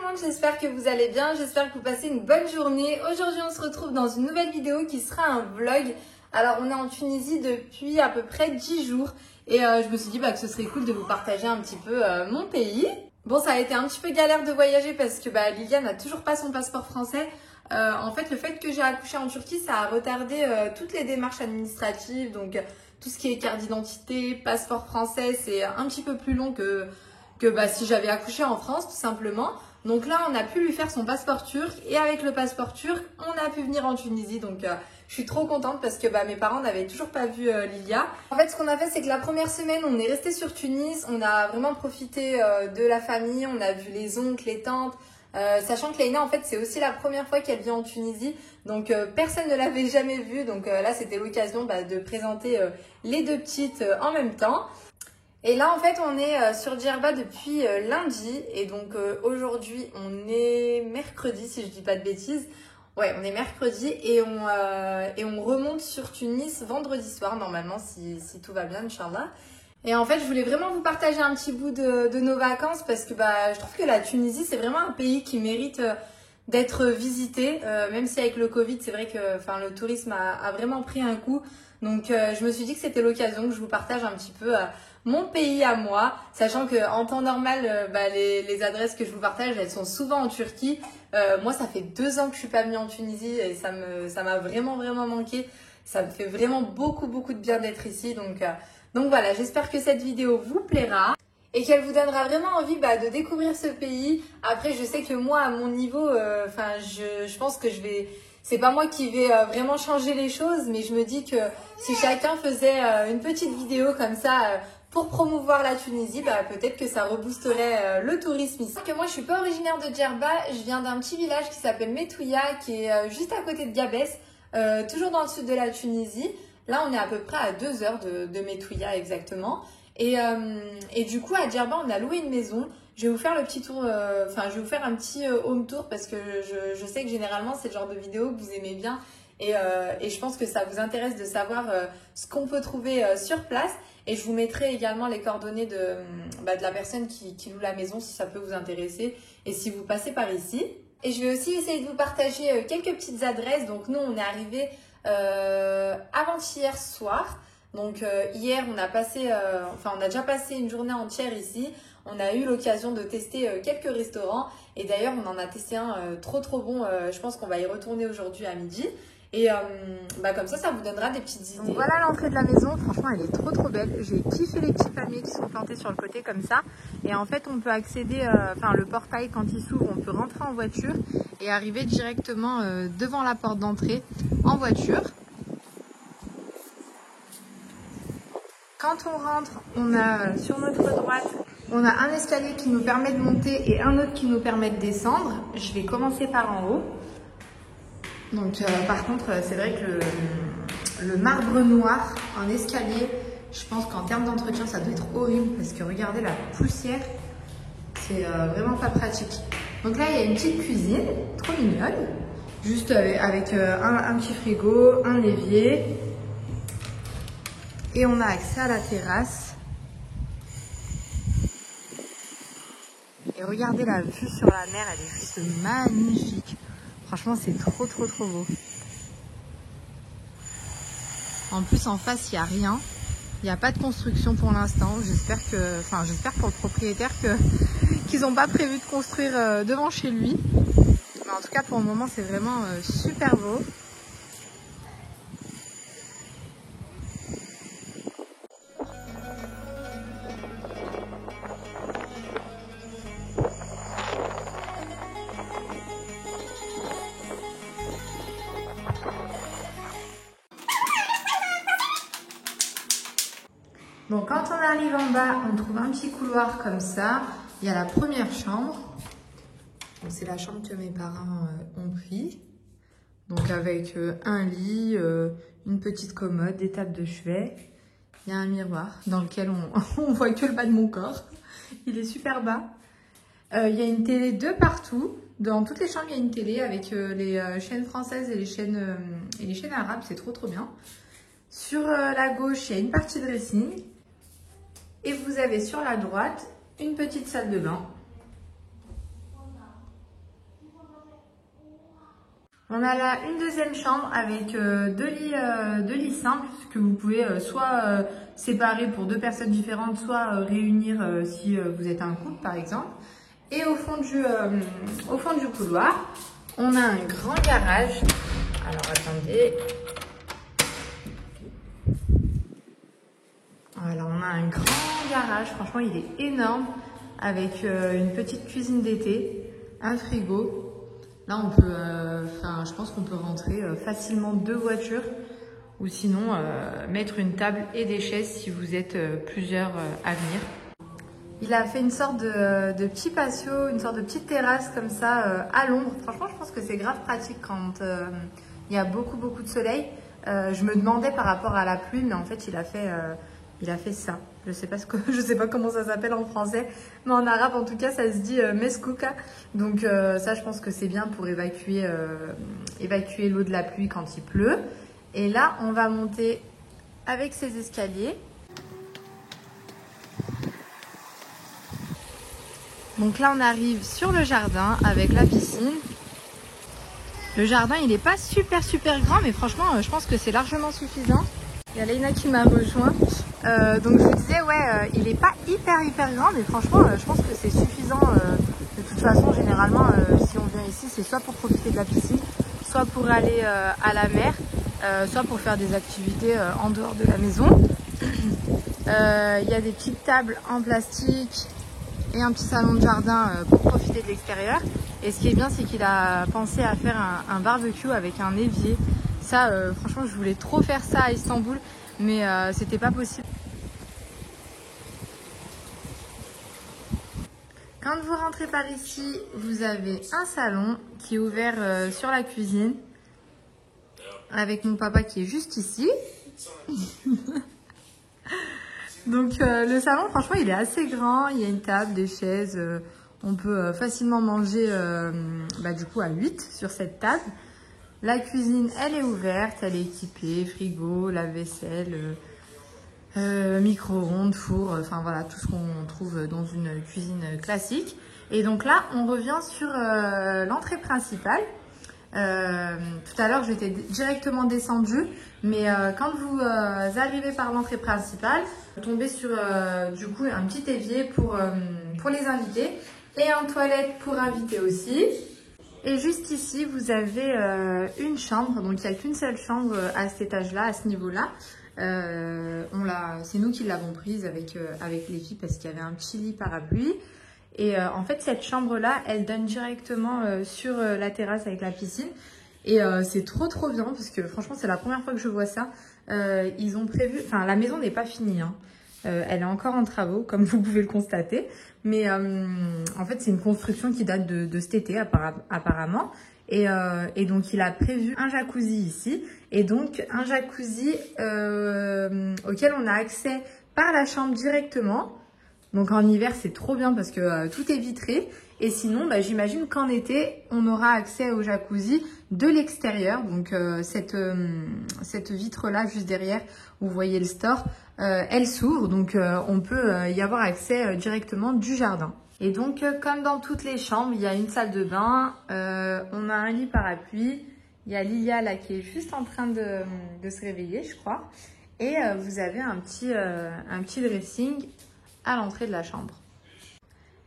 monde, j'espère que vous allez bien, j'espère que vous passez une bonne journée. Aujourd'hui on se retrouve dans une nouvelle vidéo qui sera un vlog. Alors on est en Tunisie depuis à peu près 10 jours et je me suis dit que ce serait cool de vous partager un petit peu mon pays. Bon, ça a été un petit peu galère de voyager parce que Lilia n'a toujours pas son passeport français. En fait, le fait que j'ai accouché en Turquie, ça a retardé toutes les démarches administratives. Donc, tout ce qui est carte d'identité, passeport français, c'est un petit peu plus long que si j'avais accouché en France, tout simplement. Donc là, on a pu lui faire son passeport turc. Et avec le passeport turc, on a pu venir en Tunisie. Donc, je suis trop contente parce que mes parents n'avaient toujours pas vu Lilia. En fait, ce qu'on a fait, c'est que la première semaine, on est resté sur Tunis. On a vraiment profité de la famille. On a vu les oncles, les tantes. Sachant que Leïna, en fait, c'est aussi la première fois qu'elle vient en Tunisie. Donc, personne ne l'avait jamais vue. Donc là, c'était l'occasion de présenter les deux petites en même temps. Et là, en fait, on est sur Djerba depuis lundi. Et donc, aujourd'hui, on est mercredi, si je dis pas de bêtises. Ouais, on est mercredi et on remonte sur Tunis vendredi soir, normalement, si tout va bien, Inch'Allah. Et en fait, je voulais vraiment vous partager un petit bout de nos vacances parce que je trouve que la Tunisie, c'est vraiment un pays qui mérite d'être visité. Même si avec le Covid, c'est vrai que le tourisme a vraiment pris un coup. Donc, je me suis dit que c'était l'occasion que je vous partage un petit peu mon pays à moi, sachant qu'en temps normal, les adresses que je vous partage, elles sont souvent en Turquie. Moi, ça fait 2 ans que je suis pas venue en Tunisie et ça m'a vraiment manqué. Ça me fait vraiment beaucoup de bien d'être ici. Donc voilà, j'espère que cette vidéo vous plaira et qu'elle vous donnera vraiment envie de découvrir ce pays. Après, je sais que moi, à mon niveau, je pense que c'est pas moi qui vais vraiment changer les choses, mais je me dis que si chacun faisait une petite vidéo comme ça pour promouvoir la Tunisie, peut-être que ça reboosterait le tourisme ici. Que moi, je suis pas originaire de Djerba, je viens d'un petit village qui s'appelle Metouya, qui est juste à côté de Gabès, toujours dans le sud de la Tunisie. Là, on est à peu près à 2 heures de Metouya exactement. Et du coup, à Djerba, on a loué une maison. Je vais vous faire le petit tour, je vais vous faire un petit home tour parce que je sais que généralement, c'est le genre de vidéo que vous aimez bien. Et je pense que ça vous intéresse de savoir ce qu'on peut trouver sur place. Et je vous mettrai également les coordonnées de la personne qui loue la maison si ça peut vous intéresser et si vous passez par ici. Et je vais aussi essayer de vous partager quelques petites adresses. Donc nous, on est arrivé avant-hier soir. Donc hier, on a déjà passé une journée entière ici. On a eu l'occasion de tester quelques restaurants. Et d'ailleurs, on en a testé un trop bon. Je pense qu'on va y retourner aujourd'hui à midi. Et comme ça vous donnera des petites idées. Donc voilà l'entrée de la maison, franchement elle est trop belle. J'ai kiffé les petits palmiers qui sont plantés sur le côté comme ça. Et en fait on peut accéder, le portail quand il s'ouvre, on peut rentrer en voiture et arriver directement devant la porte d'entrée en voiture. Quand on rentre, on a sur notre droite, on a un escalier qui nous permet de monter et un autre qui nous permet de descendre. Je vais commencer par en haut. Donc par contre, c'est vrai que le marbre noir en escalier, je pense qu'en termes d'entretien, ça doit être horrible parce que regardez la poussière, c'est vraiment pas pratique. Donc là, il y a une petite cuisine, trop mignonne, juste avec un petit frigo, un évier. Et on a accès à la terrasse. Et regardez la vue sur la mer, elle est juste magnifique. Franchement, c'est trop beau. En plus, en face, il n'y a rien. Il n'y a pas de construction pour l'instant. J'espère pour le propriétaire qu'ils n'ont pas prévu de construire devant chez lui. Mais en tout cas, pour le moment, c'est vraiment super beau. Donc quand on arrive en bas, on trouve un petit couloir comme ça. Il y a la première chambre. C'est la chambre que mes parents ont pris. Donc avec un lit, une petite commode, des tables de chevet. Il y a un miroir dans lequel on voit que le bas de mon corps. Il est super bas. Il y a une télé de partout. Dans toutes les chambres, il y a une télé avec les chaînes françaises et les chaînes arabes. C'est trop bien. Sur la gauche, il y a une partie dressing. Et vous avez sur la droite une petite salle de bain. On a là une deuxième chambre avec deux lits simples que vous pouvez soit séparer pour deux personnes différentes, soit réunir si vous êtes un couple par exemple. Et au fond du couloir, on a un grand garage. Alors attendez. Alors on a un grand garage, franchement il est énorme, avec une petite cuisine d'été, un frigo. Là on peut, je pense qu'on peut rentrer facilement 2 voitures, ou sinon mettre une table et des chaises si vous êtes plusieurs à venir. Il a fait une sorte de petit patio, une sorte de petite terrasse comme ça à l'ombre. Franchement je pense que c'est grave pratique quand il y a beaucoup de soleil. Je me demandais par rapport à la pluie, mais en fait il a fait ça. Je sais pas comment ça s'appelle en français, mais en arabe en tout cas ça se dit meskouka. Donc ça je pense que c'est bien pour évacuer l'eau de la pluie quand il pleut. Et là on va monter avec ces escaliers. Donc là on arrive sur le jardin avec la piscine. Le jardin il n'est pas super grand, mais franchement je pense que c'est largement suffisant. Il y a Leïna qui m'a rejoint. Donc je vous disais, ouais, il n'est pas hyper grand, mais franchement, je pense que c'est suffisant. De toute façon, généralement, si on vient ici, c'est soit pour profiter de la piscine, soit pour aller à la mer, soit pour faire des activités en dehors de la maison. Il y a des petites tables en plastique et un petit salon de jardin pour profiter de l'extérieur. Et ce qui est bien, c'est qu'il a pensé à faire un barbecue avec un évier. Ça, franchement, je voulais trop faire ça à Istanbul, mais c'était pas possible. Quand vous rentrez par ici, vous avez un salon qui est ouvert sur la cuisine, avec mon papa qui est juste ici. Donc le salon, franchement, il est assez grand. Il y a une table, des chaises. On peut facilement manger du coup à 8 sur cette table. La cuisine, elle est ouverte, elle est équipée, frigo, lave-vaisselle, micro-ondes, four, enfin voilà, tout ce qu'on trouve dans une cuisine classique. Et donc là, on revient sur l'entrée principale. Tout à l'heure, j'étais directement descendue, mais quand vous arrivez par l'entrée principale, vous tombez sur du coup un petit évier pour les invités et une toilette pour invités aussi. Et juste ici, vous avez une chambre. Donc, il n'y a qu'une seule chambre à cet étage-là, à ce niveau-là. C'est nous qui l'avons prise avec les filles parce qu'il y avait un petit lit parapluie. Et en fait, cette chambre-là, elle donne directement sur la terrasse avec la piscine. Et c'est trop bien parce que franchement, c'est la première fois que je vois ça. Ils ont prévu... Enfin, la maison n'est pas finie, hein. Elle est encore en travaux, comme vous pouvez le constater. Mais en fait, c'est une construction qui date de cet été, apparemment. Et donc, il a prévu un jacuzzi ici. Et donc, un jacuzzi auquel on a accès par la chambre directement. Donc, en hiver, c'est trop bien parce que tout est vitré. Et sinon, j'imagine qu'en été, on aura accès au jacuzzi de l'extérieur. Donc, cette vitre-là, juste derrière, où vous voyez le store, elle s'ouvre. Donc, on peut y avoir accès directement du jardin. Et donc, comme dans toutes les chambres, il y a une salle de bain. On a un lit parapluie. Il y a Lilia là qui est juste en train de se réveiller, je crois. Et vous avez un petit dressing à l'entrée de la chambre.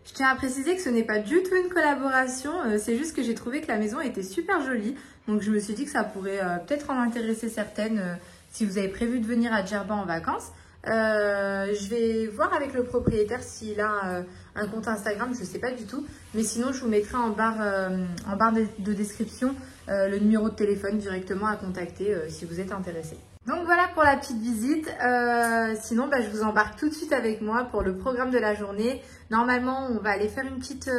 Je tiens à préciser que ce n'est pas du tout une collaboration, c'est juste que j'ai trouvé que la maison était super jolie. Donc je me suis dit que ça pourrait peut-être en intéresser certaines si vous avez prévu de venir à Djerba en vacances. Je vais voir avec le propriétaire s'il a un compte Instagram, je ne sais pas du tout. Mais sinon, je vous mettrai en barre de description le numéro de téléphone directement à contacter si vous êtes intéressé. Donc voilà pour la petite visite. Sinon, je vous embarque tout de suite avec moi pour le programme de la journée. Normalement, on va aller faire une petite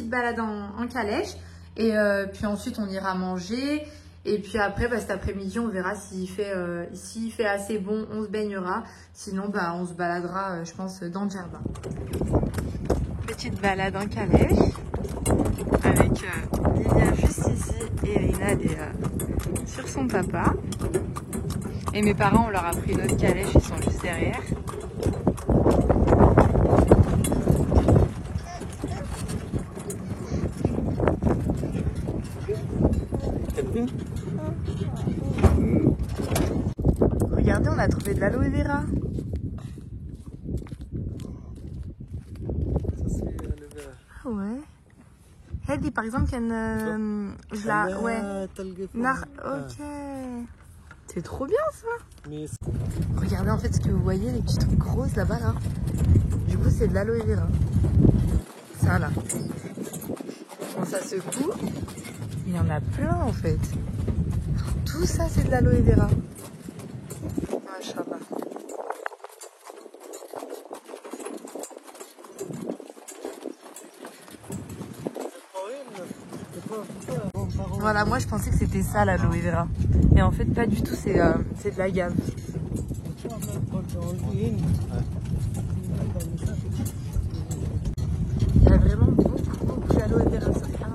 balade en calèche. Et puis ensuite, on ira manger. Et puis après, cet après-midi, on verra s'il fait assez bon, on se baignera. Sinon, on se baladera, je pense, dans Djerba. Petite balade en calèche avec Lilia juste ici et Rina sur son papa. Et mes parents, on leur a pris notre calèche, ils sont juste derrière. Catherine? Regardez, on a trouvé de l'aloe vera. Ça, c'est aloe vera. Ah ouais. هذه par exemple كان ouais. Ok. C'est trop bien ça. Mais Regardez en fait ce que vous voyez, les petits trucs roses là-bas là. Du coup c'est de l'aloe vera. Ça là. Quand ça secoue, il y en a plein en fait. Tout ça c'est de l'aloe vera. Machallah. Voilà, moi je pensais que c'était ça l'aloe vera. Et en fait pas du tout, c'est de l'agave. Il y a vraiment beaucoup d'aloe vera.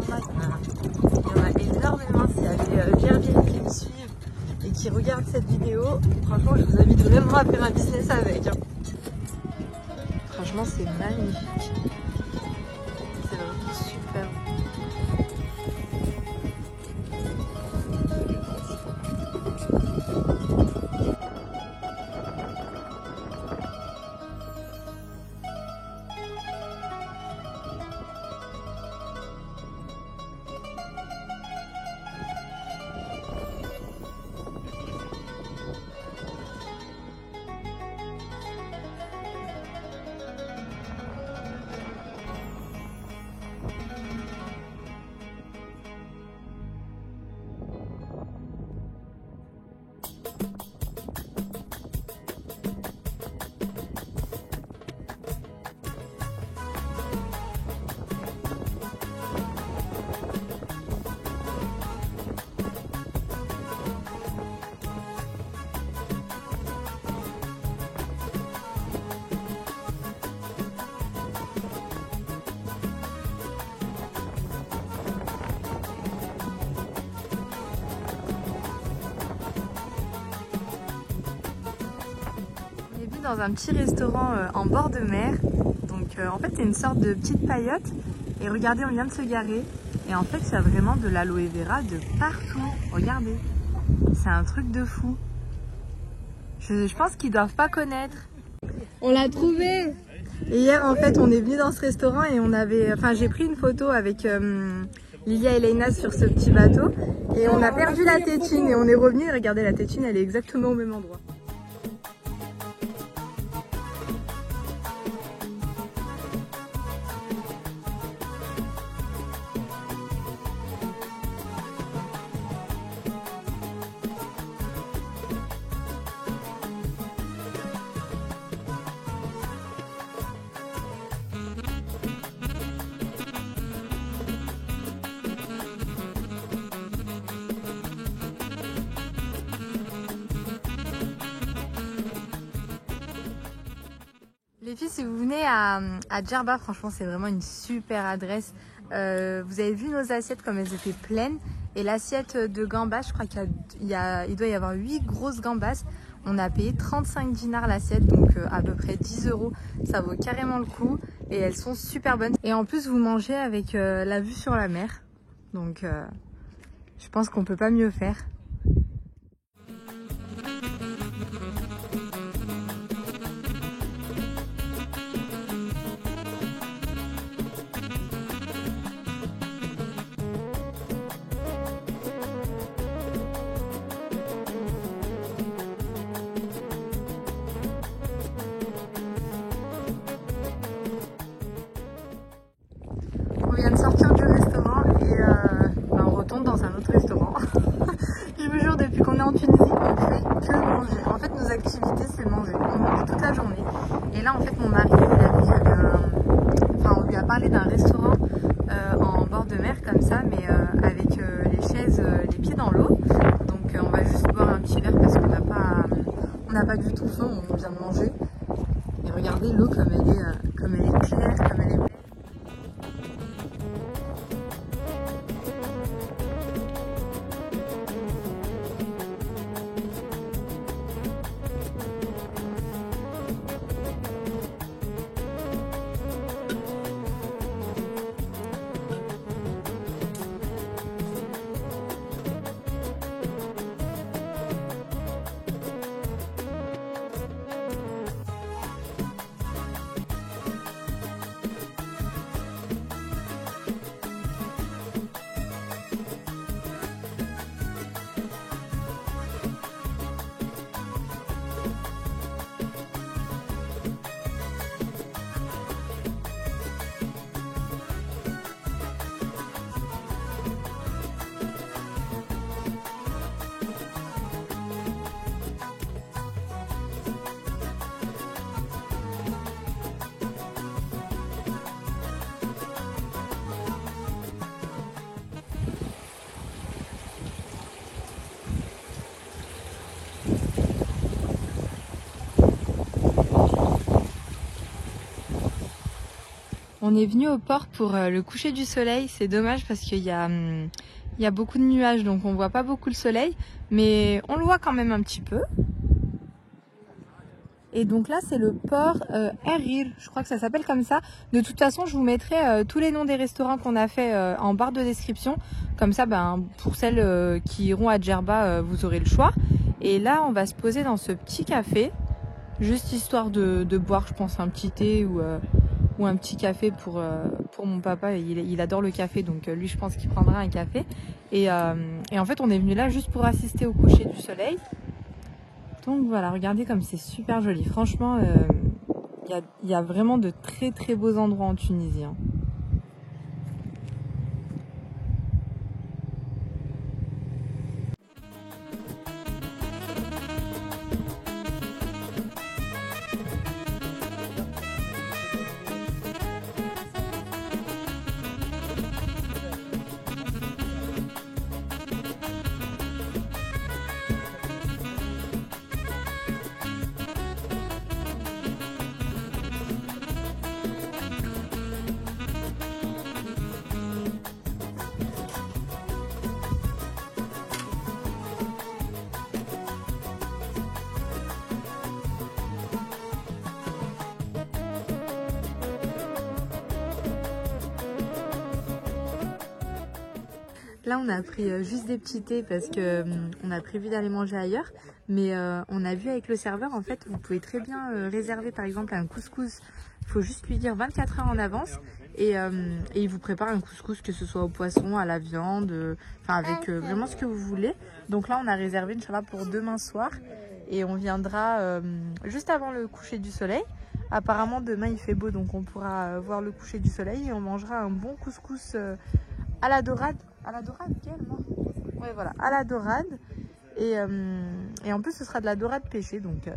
Il y en a énormément. Si y avait bien qui me suivent et qui regardent cette vidéo, franchement je vous invite vraiment à faire un business avec. Franchement c'est magnifique. C'est vraiment super. Dans un petit restaurant en bord de mer. Donc en fait c'est une sorte de petite paillote. Et regardez, on vient de se garer. Et en fait il y a vraiment de l'aloe vera de partout. Regardez. C'est un truc de fou. Je pense qu'ils doivent pas connaître. On l'a trouvé. Et hier en fait on est venu dans ce restaurant et on avait... Enfin j'ai pris une photo avec Lilia et Leïna sur ce petit bateau. Et on a perdu la tétine et on est revenu. Et regardez, la tétine elle est exactement au même endroit. Les filles, si vous venez à Djerba, franchement, c'est vraiment une super adresse. Vous avez vu nos assiettes comme elles étaient pleines. Et l'assiette de gambas, je crois qu'il doit y avoir 8 grosses gambas. On a payé 35 dinars l'assiette, donc à peu près 10 €. Ça vaut carrément le coup. Et elles sont super bonnes. Et en plus, vous mangez avec la vue sur la mer. Donc, je pense qu'on peut pas mieux faire. On vient de sortir du restaurant et on retombe dans un autre restaurant. Je vous jure, depuis qu'on est en Tunisie, on fait que manger. En fait, nos activités, c'est manger. On mange toute la journée. Et là, en fait, mon mari, on lui a parlé d'un restaurant en bord de mer comme ça, mais avec les chaises, les pieds dans l'eau. Donc, on va juste boire un petit verre parce qu'on n'a pas du tout faim. On vient de manger. Et regardez l'eau comme elle est claire, comme elle est belle. On est venu au port pour le coucher du soleil. C'est dommage parce qu'il y a beaucoup de nuages, donc on voit pas beaucoup le soleil, mais on le voit quand même un petit peu. Et donc là, c'est le port Erir, je crois que ça s'appelle comme ça. De toute façon, je vous mettrai tous les noms des restaurants qu'on a fait en barre de description. Comme ça, pour celles qui iront à Djerba, vous aurez le choix. Et là, on va se poser dans ce petit café, juste histoire de boire, je pense, un petit thé ou un petit café pour mon papa. Il adore le café, donc lui, je pense qu'il prendra un café. Et en fait, on est venu là juste pour assister au coucher du soleil. Donc voilà, regardez comme c'est super joli. Franchement, il y a vraiment de très très beaux endroits en Tunisie. Hein. Là, on a pris juste des petits thés parce que on a prévu d'aller manger ailleurs. Mais on a vu avec le serveur, en fait, vous pouvez très bien réserver par exemple un couscous. Il faut juste lui dire 24 heures en avance. Et il vous prépare un couscous, que ce soit au poisson, à la viande, avec vraiment ce que vous voulez. Donc là, on a réservé, Inch'Allah, pour demain soir. Et on viendra juste avant le coucher du soleil. Apparemment, demain, il fait beau, donc on pourra voir le coucher du soleil. Et on mangera un bon couscous à la dorade. À la dorade, ouais, voilà, à la dorade. Et en plus, ce sera de la dorade pêchée, donc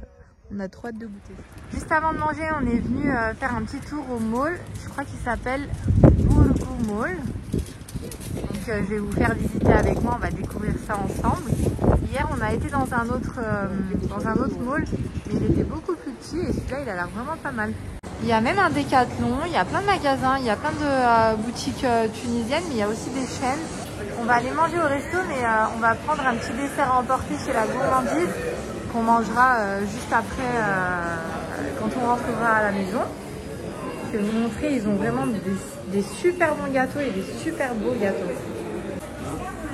on a trop hâte de goûter. Juste avant de manger, on est venu faire un petit tour au mall. Je crois qu'il s'appelle Bourgou Mall. Donc je vais vous faire visiter avec moi, on va découvrir ça ensemble. Hier, on a été dans un autre mall, mais il était beaucoup plus petit et celui-là, il a l'air vraiment pas mal. Il y a même un Décathlon, il y a plein de magasins, il y a plein de boutiques tunisiennes, mais il y a aussi des chaînes. On va aller manger au resto, mais on va prendre un petit dessert à emporter chez la gourmandise qu'on mangera juste après, quand on rentrera à la maison. Je vais vous montrer, ils ont vraiment des super bons gâteaux et des super beaux gâteaux.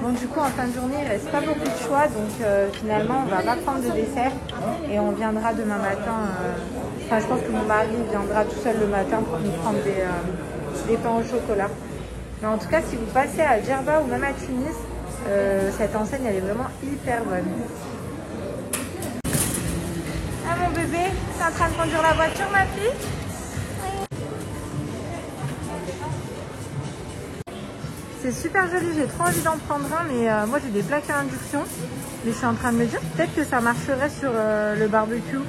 Donc du coup, en fin de journée, il ne reste pas beaucoup de choix, donc finalement, on ne va pas prendre de dessert et on viendra demain matin. Je pense que mon mari viendra tout seul le matin pour nous prendre des pains au chocolat. Mais en tout cas, si vous passez à Djerba ou même à Tunis, cette enseigne, elle est vraiment hyper bonne. Ah mon bébé, t'es en train de conduire la voiture, ma fille? C'est super joli, j'ai trop envie d'en prendre un, mais moi j'ai des plaques à induction. Mais je suis en train de me dire peut-être que ça marcherait sur le barbecue.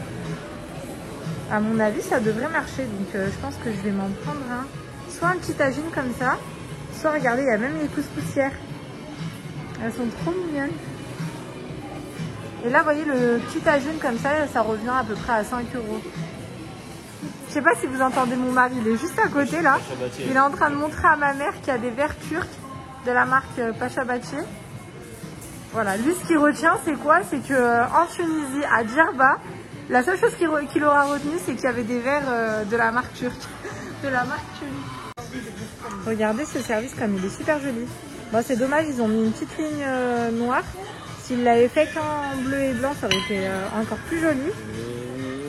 À mon avis, ça devrait marcher, donc je pense que je vais m'en prendre un. Soit un petit tagine comme ça, soit regardez, il y a même les couscoussières. Elles sont trop mignonnes. Et là, vous voyez, le petit tagine comme ça revient à peu près à 5 €. Je sais pas si vous entendez mon mari, il est juste à côté là. Il est en train de montrer à ma mère qu'il y a des verres turcs de la marque Pachabachi. Voilà, lui ce qu'il retient c'est quoi? C'est qu'en Tunisie, à Djerba, la seule chose qu'il aura retenu c'est qu'il y avait des verres de la marque turque. De la marque turque. Regardez ce service comme il est super joli. Bon, c'est dommage, ils ont mis une petite ligne noire. S'ils l'avaient fait qu'en bleu et blanc, ça aurait été encore plus joli.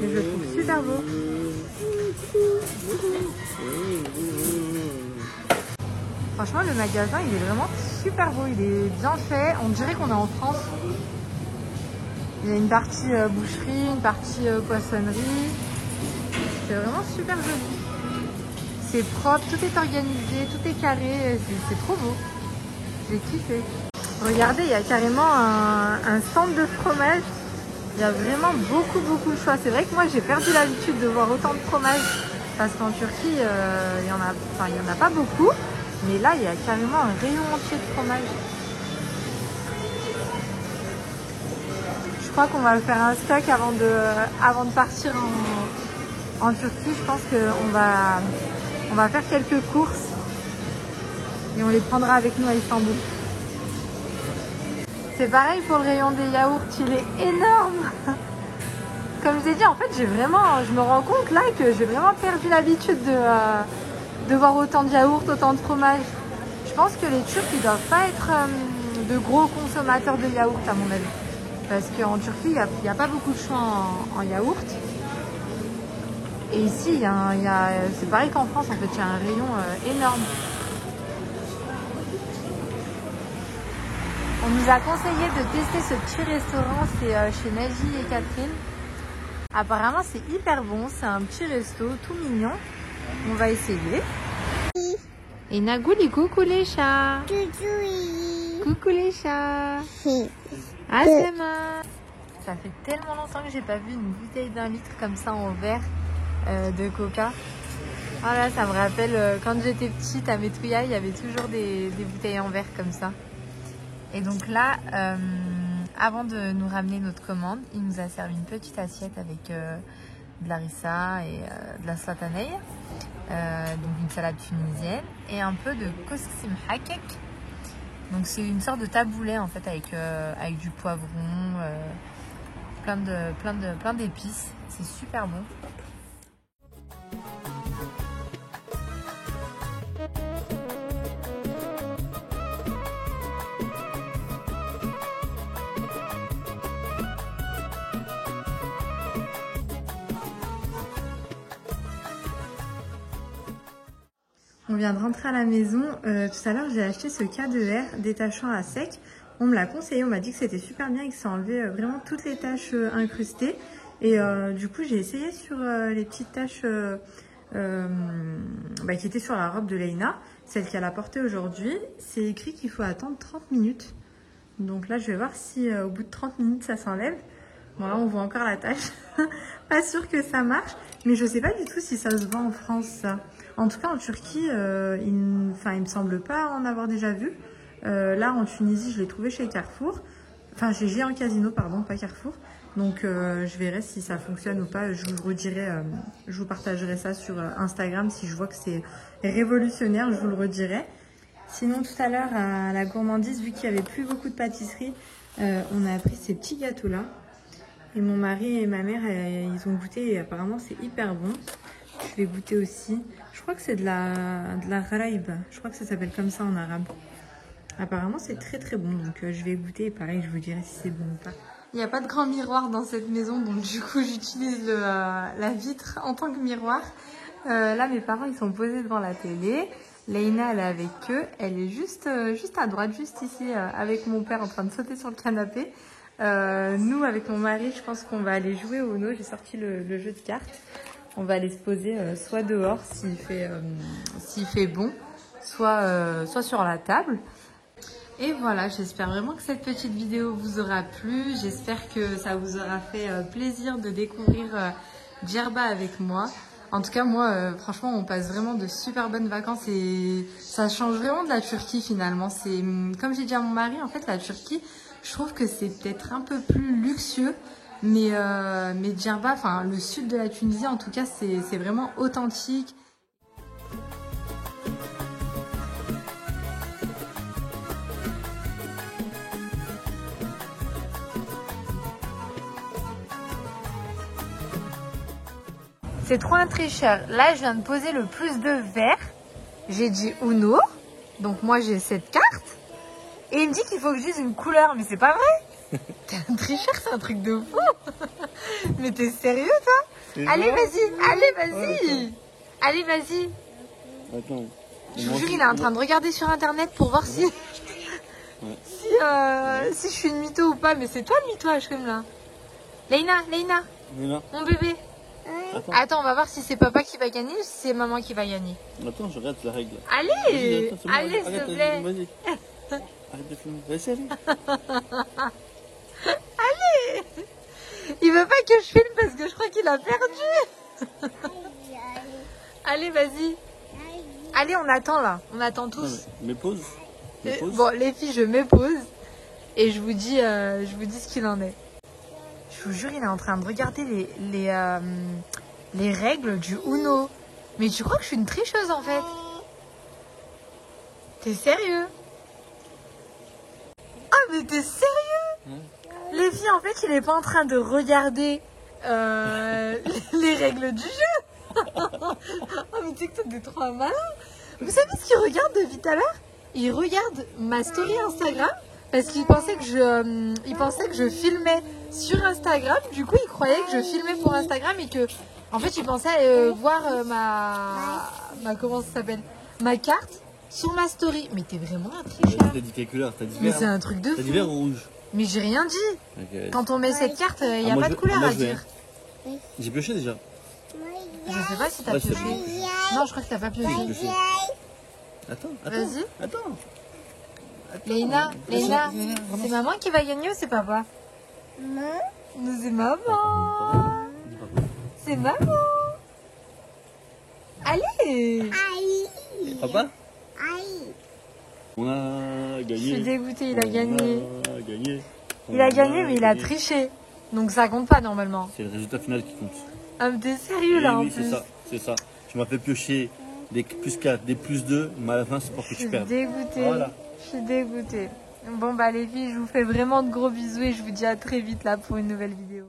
Mais je le trouve super beau. Franchement, le magasin, il est vraiment super beau. Il est bien fait. On dirait qu'on est en France. Il y a une partie boucherie, une partie poissonnerie. C'est vraiment super joli. C'est propre, tout est organisé, tout est carré. C'est trop beau. J'ai kiffé. Regardez, il y a carrément un stand de fromage. Il y a vraiment beaucoup de choix. C'est vrai que moi j'ai perdu l'habitude de voir autant de fromage parce qu'en Turquie il y en a pas beaucoup, mais là il y a carrément un rayon entier de fromage. Je crois qu'on va faire un stock avant de partir en Turquie. Je pense qu'on va On va faire quelques courses et on les prendra avec nous à Istanbul. C'est pareil pour le rayon des yaourts, il est énorme. Comme je vous ai dit, en fait, je me rends compte là que j'ai vraiment perdu l'habitude de voir autant de yaourts, autant de fromage. Je pense que les Turcs, ils doivent pas être de gros consommateurs de yaourts à mon avis. Parce qu'en Turquie, il n'y a pas beaucoup de choix en yaourt. Et ici, c'est pareil qu'en France, en fait, il y a un rayon énorme. On nous a conseillé de tester ce petit restaurant, c'est chez Naji et Catherine. Apparemment, c'est hyper bon, c'est un petit resto tout mignon. On va essayer. Et Nagouli, coucou les chats. Coucou les chats. Asema. Ça fait tellement longtemps que j'ai pas vu une bouteille d'1 litre comme ça en verre de coca. Oh là, ça me rappelle quand j'étais petite à Metouya, il y avait toujours des bouteilles en verre comme ça. Et donc là, avant de nous ramener notre commande, il nous a servi une petite assiette avec de la rissa et de la slatanay, donc une salade tunisienne et un peu de kosksim hakek. Donc c'est une sorte de taboulet en fait avec du poivron, plein d'épices. C'est super bon. On vient de rentrer à la maison. Tout à l'heure, j'ai acheté ce K2R détachant à sec. On me l'a conseillé, on m'a dit que c'était super bien et que ça enlevait vraiment toutes les taches incrustées. Et du coup, j'ai essayé sur les petites taches qui étaient sur la robe de Leïna, celle qu'elle a portée aujourd'hui. C'est écrit qu'il faut attendre 30 minutes. Donc là, je vais voir si au bout de 30 minutes, ça s'enlève. Bon, là, on voit encore la tache. Pas sûr que ça marche, mais je sais pas du tout si ça se vend en France, ça. En tout cas, en Turquie, il me semble pas en avoir déjà vu. Là, en Tunisie, je l'ai trouvé chez Carrefour. Enfin, chez Géant Casino, pardon, pas Carrefour. Donc, je verrai si ça fonctionne ou pas. Je vous redirai, je vous partagerai ça sur Instagram. Si je vois que c'est révolutionnaire, je vous le redirai. Sinon, tout à l'heure, à la gourmandise, vu qu'il n'y avait plus beaucoup de pâtisserie, on a pris ces petits gâteaux-là. Et mon mari et ma mère, ils ont goûté et apparemment, c'est hyper bon. Je vais goûter aussi. Je crois que c'est de la gharaib. Je crois que ça s'appelle comme ça en arabe. Apparemment, c'est très très bon. Donc, je vais goûter et pareil, je vous dirai si c'est bon ou pas. Il n'y a pas de grand miroir dans cette maison. Donc, du coup, j'utilise la vitre en tant que miroir. Là, mes parents, ils sont posés devant la télé. Leïna, elle est avec eux. Elle est juste à droite, juste ici, avec mon père en train de sauter sur le canapé. Nous, avec mon mari, je pense qu'on va aller jouer au Uno. J'ai sorti le jeu de cartes. On va aller se poser soit dehors s'il fait bon, soit sur la table. Et voilà, j'espère vraiment que cette petite vidéo vous aura plu. J'espère que ça vous aura fait plaisir de découvrir Djerba avec moi. En tout cas, moi, franchement, on passe vraiment de super bonnes vacances et ça change vraiment de la Turquie finalement. C'est comme j'ai dit à mon mari, en fait, la Turquie, je trouve que c'est peut-être un peu plus luxueux. Mais Djerba, enfin le sud de la Tunisie en tout cas, c'est vraiment authentique. C'est trop un tricheur. Là, je viens de poser le plus de verres. J'ai dit Uno. Donc moi, j'ai cette carte. Et il me dit qu'il faut que je dise une couleur. Mais c'est pas vrai. T'es un tricheur, c'est un truc de fou. Mais t'es sérieux, toi? Allez, vas-y. Allez, vas-y. Attends. Je vous jure, il est en train de regarder sur internet pour voir si je suis une mytho ou pas. Mais c'est toi le mytho, Hachem, là. Leïna, mon bébé. Attends, on va voir si c'est papa qui va gagner ou si c'est maman qui va gagner. Attends, je regarde la règle. Allez, allez, s'il te plaît. Vas-y. Arrête de filmer. Vas-y, allez. Allez. Il veut pas que je filme parce que je crois qu'il a perdu. Allez, vas-y. Allez, on attend là. On attend tous. Mais pause. Bon, les filles, je mets pause. Et je vous dis ce qu'il en est. Je vous jure, il est en train de regarder les règles du Uno. Mais tu crois que je suis une tricheuse en fait? T'es sérieux? Ah mais t'es sérieux? Les filles, en fait, il est pas en train de regarder les règles du jeu. Oh mais tu sais que toi t'es trop malin. Vous savez ce qu'il regarde depuis tout à l'heure? Il regarde ma story Instagram parce qu'il pensait que je filmais sur Instagram. Du coup, il croyait que je filmais pour Instagram et que, en fait, il pensait voir ma comment ça s'appelle, ma carte sur ma story. Mais t'es vraiment un tricheur. T'as dit quelle couleur? T'as dit Mais vert. c'est un truc de fou. T'as dit vert ou rouge? Mais j'ai rien dit. Okay. Quand on met cette carte, il n'y a moi, pas de couleur à dire. J'ai pioché déjà. Je sais pas si t'as Ouais, pioché. c'est Non, je crois que t'as pas pioché. J'ai pioché. Attends. Vas-y. Attends. Léna, c'est maman qui va gagner ou c'est papa? Non, c'est maman. C'est maman. Allez. Papa? On a gagné. Je suis dégoûtée, il a gagné. On a gagné. Il a gagné, mais il a triché. Donc ça compte pas normalement. C'est le résultat final qui compte. Ah, mais t'es sérieux là en Oui, plus? c'est ça. Tu m'as fait piocher des plus 4, des plus 2, mais à la fin, c'est pour que tu perdes. Je suis dégoûtée. Voilà. Je suis dégoûtée. Bon bah les filles, je vous fais vraiment de gros bisous et je vous dis à très vite là pour une nouvelle vidéo.